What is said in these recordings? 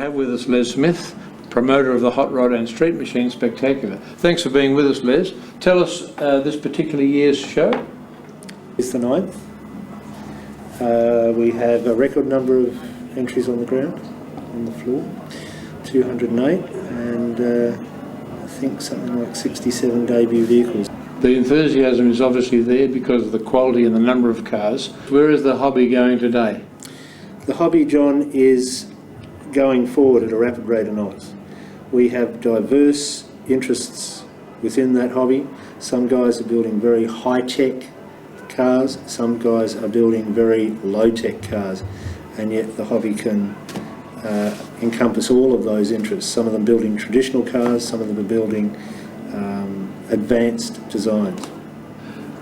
have with us Les Smith, promoter of the Hot Rod and Street Machine Spectacular. Thanks for being with us, Les. Tell us this particular year's show. It's the 9th. We have a record number of entries on the ground, on the floor, 208, and I think something like 67 debut vehicles. The enthusiasm is obviously there because of the quality and the number of cars. Where is the hobby going today? The hobby, John, is going forward at a rapid rate of knots. We have diverse interests within that hobby. Some guys are building very high-tech cars, some guys are building very low-tech cars, and yet the hobby can encompass all of those interests. Some of them building traditional cars, some of them are building advanced designs.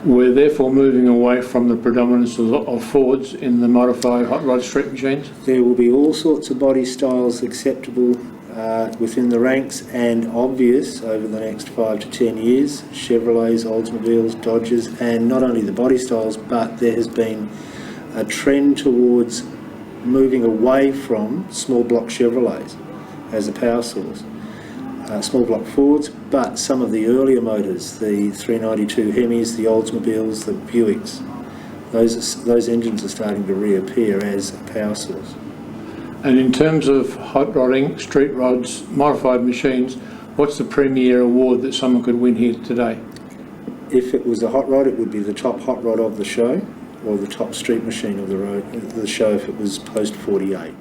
We're therefore moving away from the predominance of Fords in the modified hot rod street machines? There will be all sorts of body styles acceptable within the ranks and obvious over the next 5 to 10 years. Chevrolets, Oldsmobiles, Dodges, and not only the body styles, but there has been a trend towards moving away from small block Chevrolets as a power source. Small block Fords, but some of the earlier motors, the 392 Hemis, the Oldsmobiles, the Buicks, those engines are starting to reappear as a power source. And in terms of hot rodding, street rods, modified machines, what's the premier award that someone could win here today? If it was a hot rod, it would be the top hot rod of the show, or the top street machine of the show if it was post 48.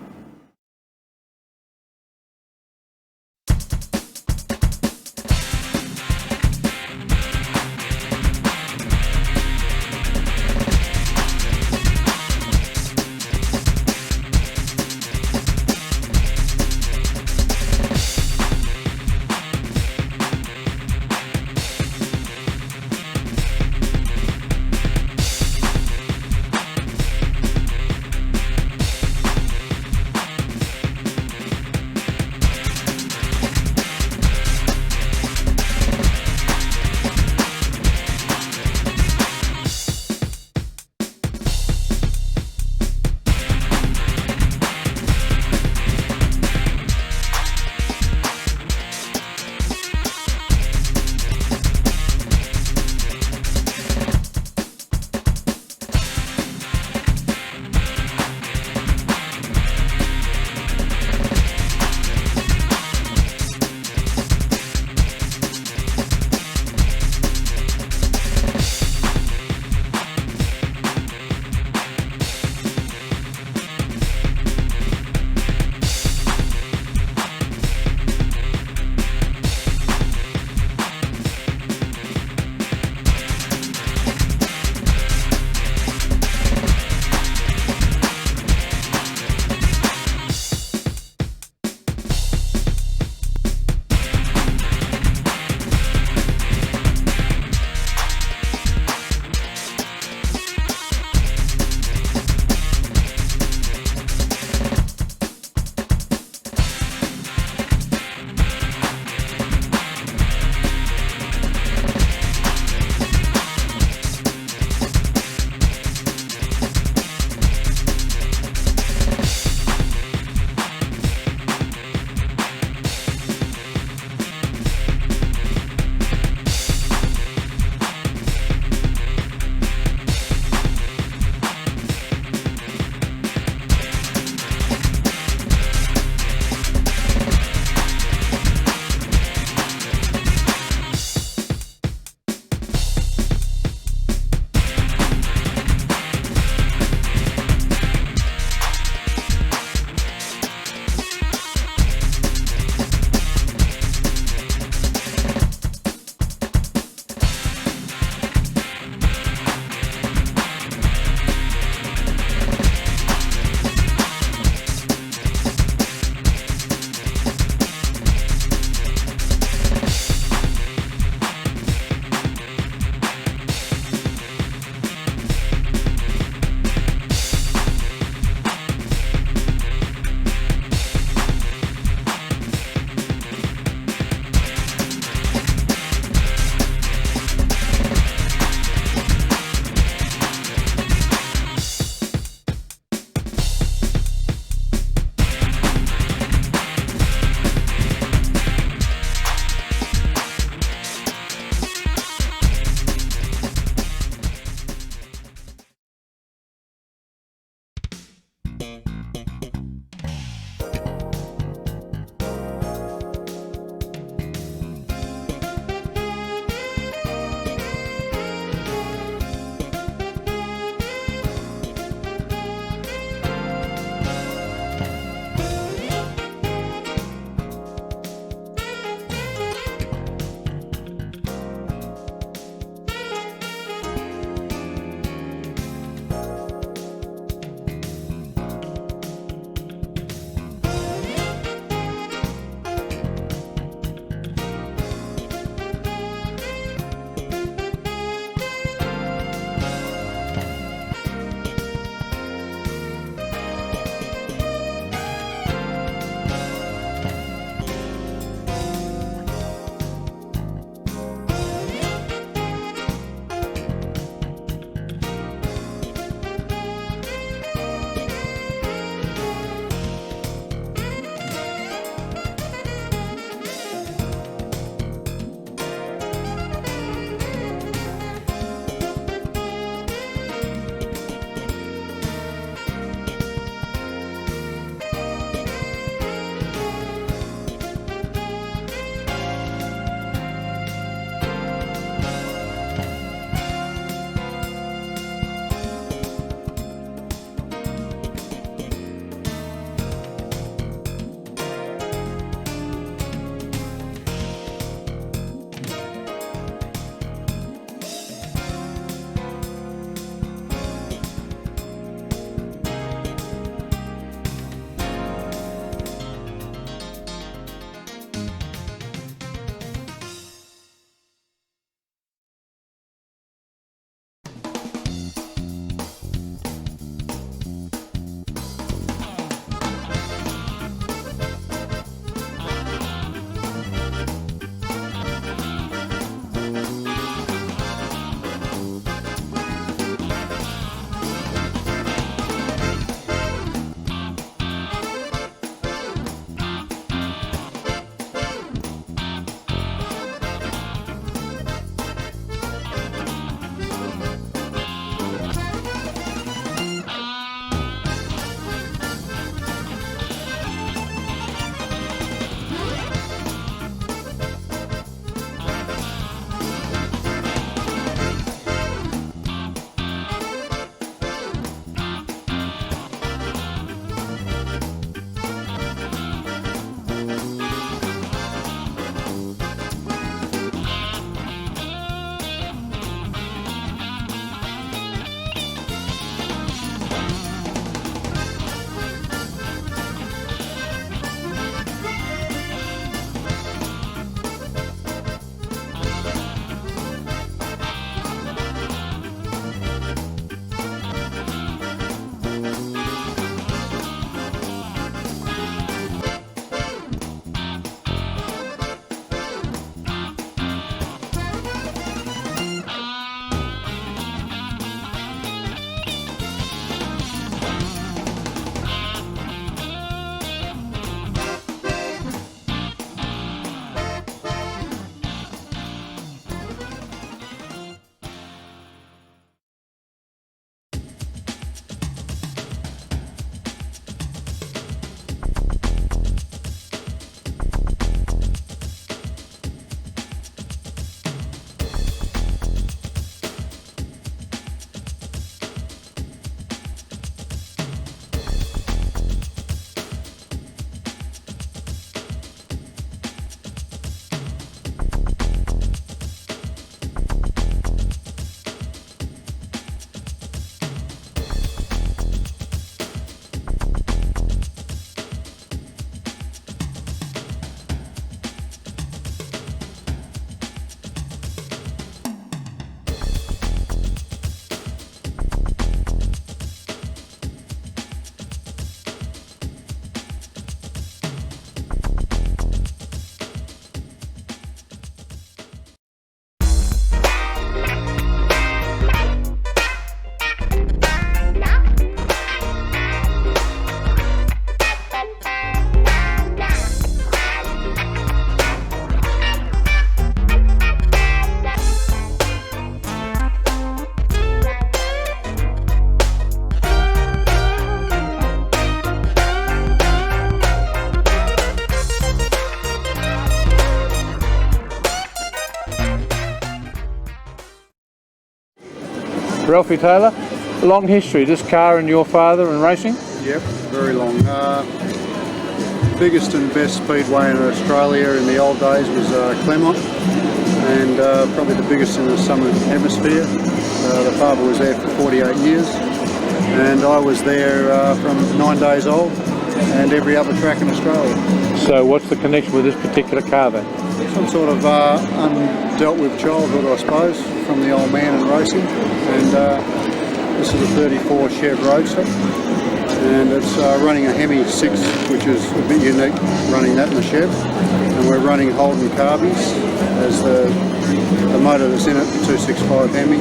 Rie Taylor, long history, this car and your father and racing? Yep, very long. Biggest and best speedway in Australia in the old days was Claremont, and probably the biggest in the southern hemisphere. The father was there for 48 years, and I was there from 9 days old, and every other track in Australia. So what's the connection with this particular car then? Some sort of undealt with childhood, I suppose, from the old man and racing. And this is a 34 Chev Roadster, and it's running a Hemi 6, which is a bit unique, running that in a Chev. And we're running Holden Carbies as the motor that's in it, the 265 Hemi.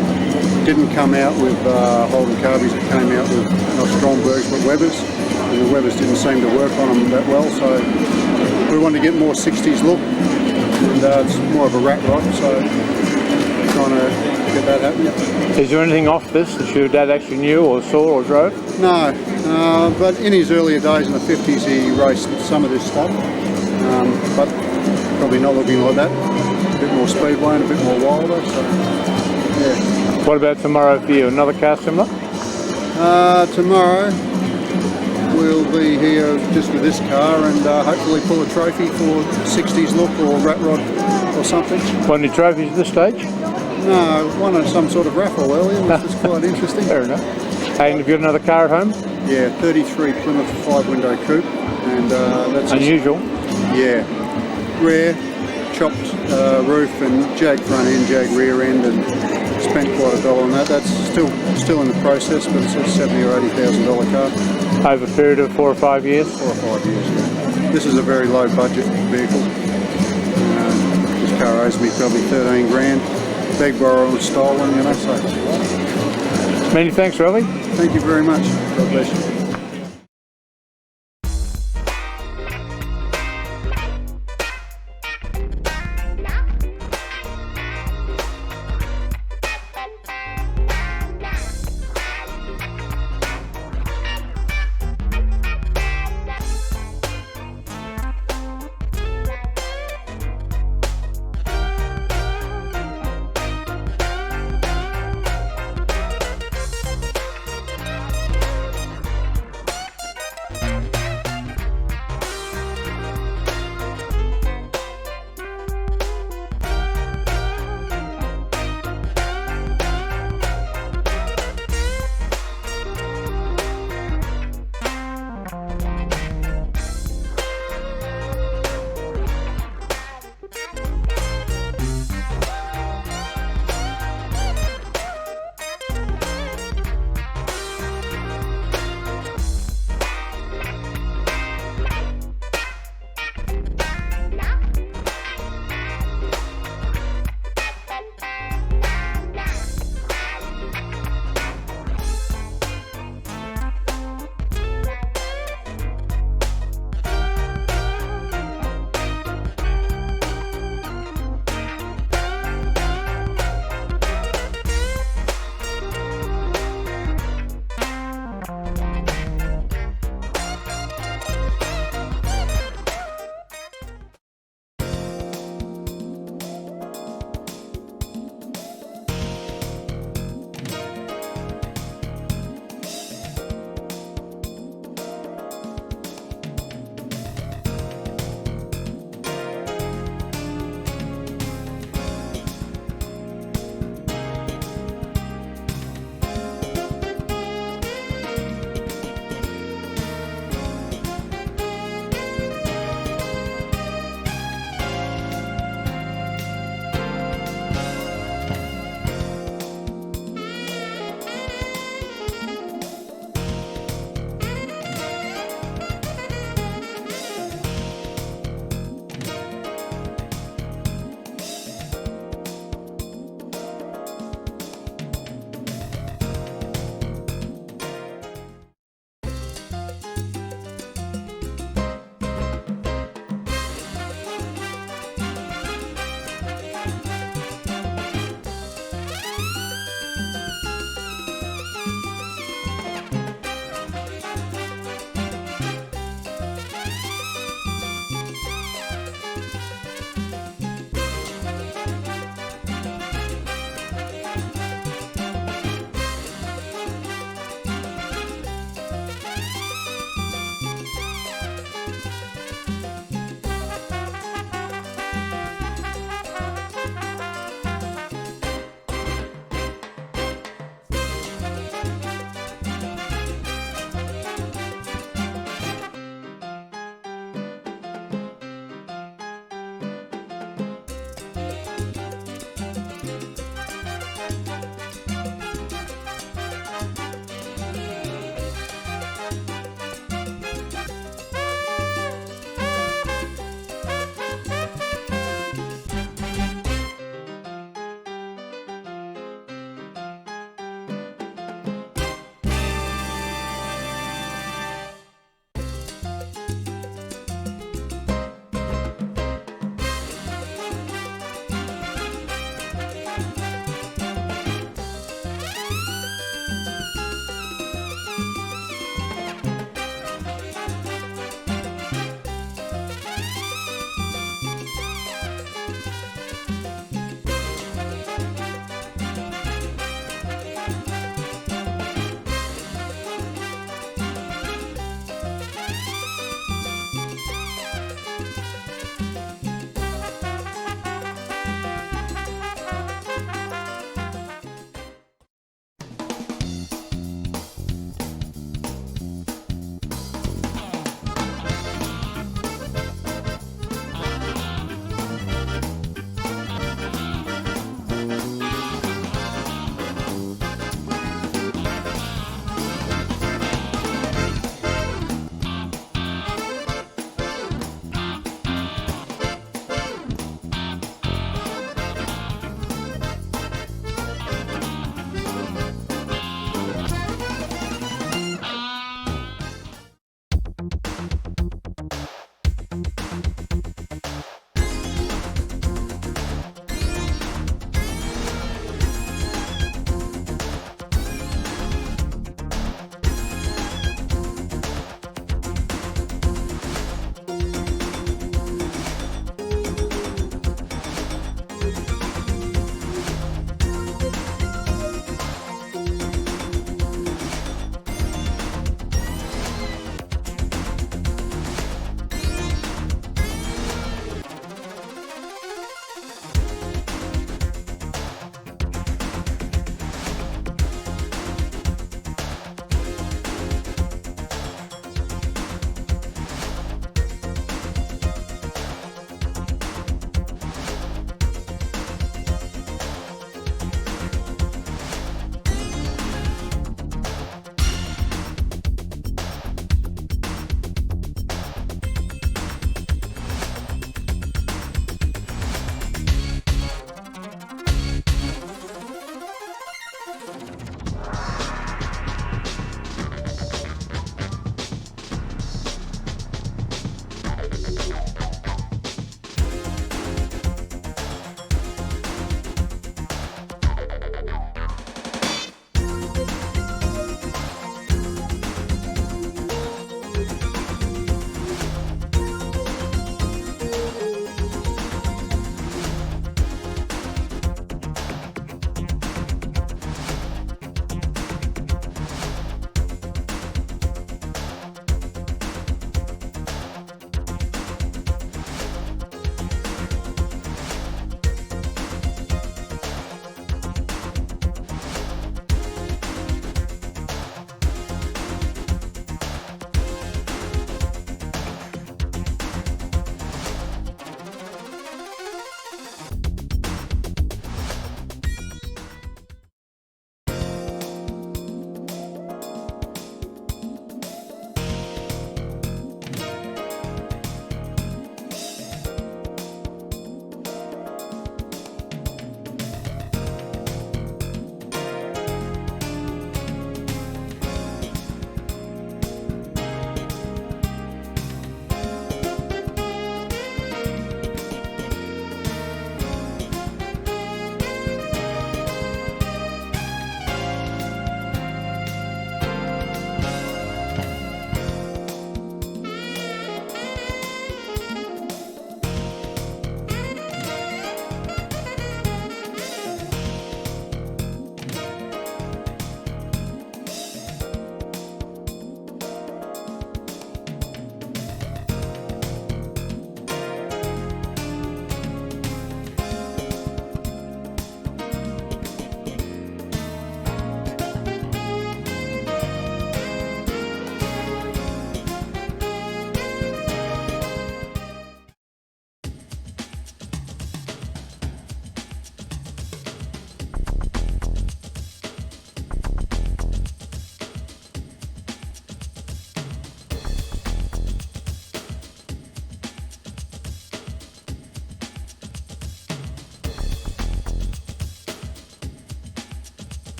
Didn't come out with Holden Carbies, it came out with not Strombergs but Webbers, and the Webbers didn't seem to work on them that well, so we wanted to get more 60s look, and it's more of a rat rod, so trying to get that happening. Is there anything off this that your dad actually knew or saw or drove? No, but in his earlier days in the 50s he raced some of this stuff, but probably not looking like that. A bit more speedway and a bit more wilder, so yeah. What about tomorrow for you? Another car similar? Tomorrow we'll be here just with this car and hopefully pull a trophy for 60s look or rat rod or something. Won any trophies at this stage? No, won some sort of raffle earlier, which is quite interesting. Fair enough. And have you got another car at home? Yeah, 33 Plymouth 5-window coupe, and that's unusual. Yeah, rare, chopped roof and jag front end, jag rear end, and spent quite $1 on that. That's still in the process, but it's a $70,000 or $80,000 car. Over a period of 4 or 5 years? 4 or 5 years, yeah. This is a very low budget vehicle. This car owes me probably 13 grand. Beg, borrow and stolen, you know, so. Many thanks, Rie. Thank you very much. God bless you.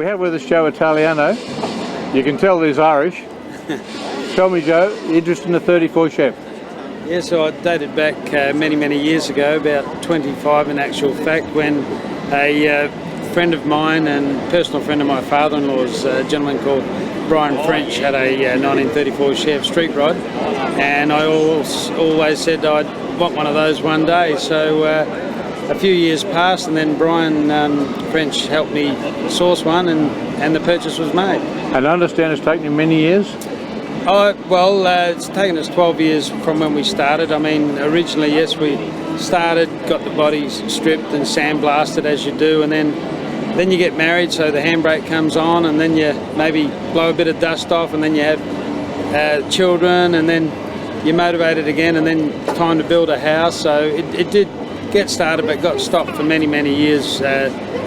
We have with us Joe Italiano. You can tell he's Irish. Tell me, Joe, interest in the 34 Chev? Yeah, so I dated back many years ago, about 25 in actual fact, when a friend of mine and personal friend of my father-in-law's, a gentleman called Brian French, had a 1934 Chev street rod, and I always said I'd want one of those one day. So a few years passed, and then Brian French helped me source one, and the purchase was made. And I understand it's taken you many years? Oh, well, it's taken us 12 years from when we started. I mean, originally, yes, we started, got the bodies stripped and sandblasted as you do, and then you get married, so the handbrake comes on, and then you maybe blow a bit of dust off, and then you have children, and then you're motivated again, and then it's time to build a house. So it did get started, but got stopped for many years,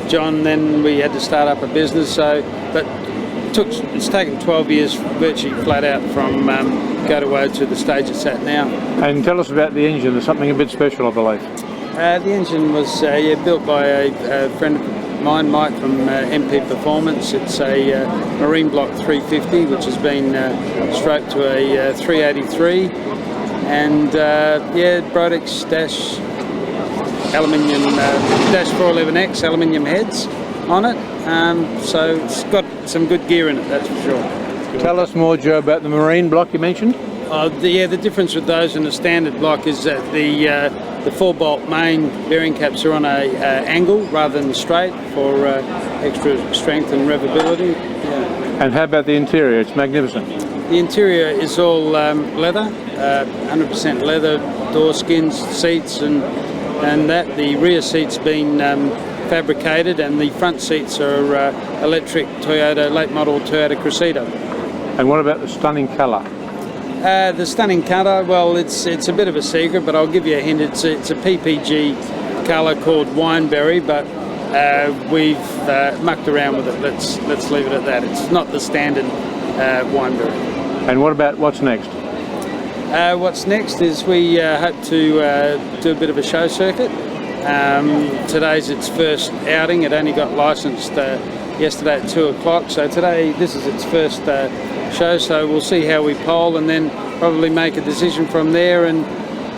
John. Then we had to start up a business. But it's taken 12 years virtually flat out from go to woe to the stage it's at now. And tell us about the engine. There's something a bit special, I believe. The engine was built by a friend of mine, Mike, from MP Performance. It's a Marine Block 350, which has been stroked to a 383, and Brodex dash aluminium dash 411X aluminium heads on it. So it's got some good gear in it, that's for sure. Tell us more, Joe, about the Marine Block you mentioned. The difference with those and the standard block is that the 4-bolt main bearing caps are on a angle rather than straight for extra strength and revability. Yeah. And how about the interior? It's magnificent. The interior is all leather, 100% leather, door skins, seats, and that. The rear seats been fabricated, and the front seats are electric Toyota, late model Toyota Cressida. And what about the stunning colour? The stunning colour, well, it's a bit of a secret, but I'll give you a hint. It's a PPG colour called Wineberry, but we've mucked around with it. Let's leave it at that. It's not the standard Wineberry. And what about what's next? What's next is we hope to do a bit of a show circuit. Today's its first outing. It only got licensed yesterday at 2 o'clock, so today this is its first show, so we'll see how we poll, and then probably make a decision from there and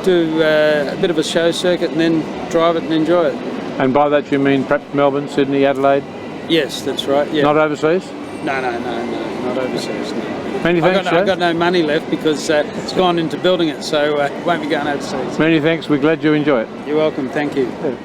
do a bit of a show circuit and then drive it and enjoy it. And by that you mean perhaps Melbourne, Sydney, Adelaide? Yes, that's right. Yeah. Not overseas? No, not overseas. No. Many thanks, I've got no money left because it's gone into building it, so won't be going overseas. Many thanks. We're glad you enjoy it. You're welcome. Thank you. Yeah.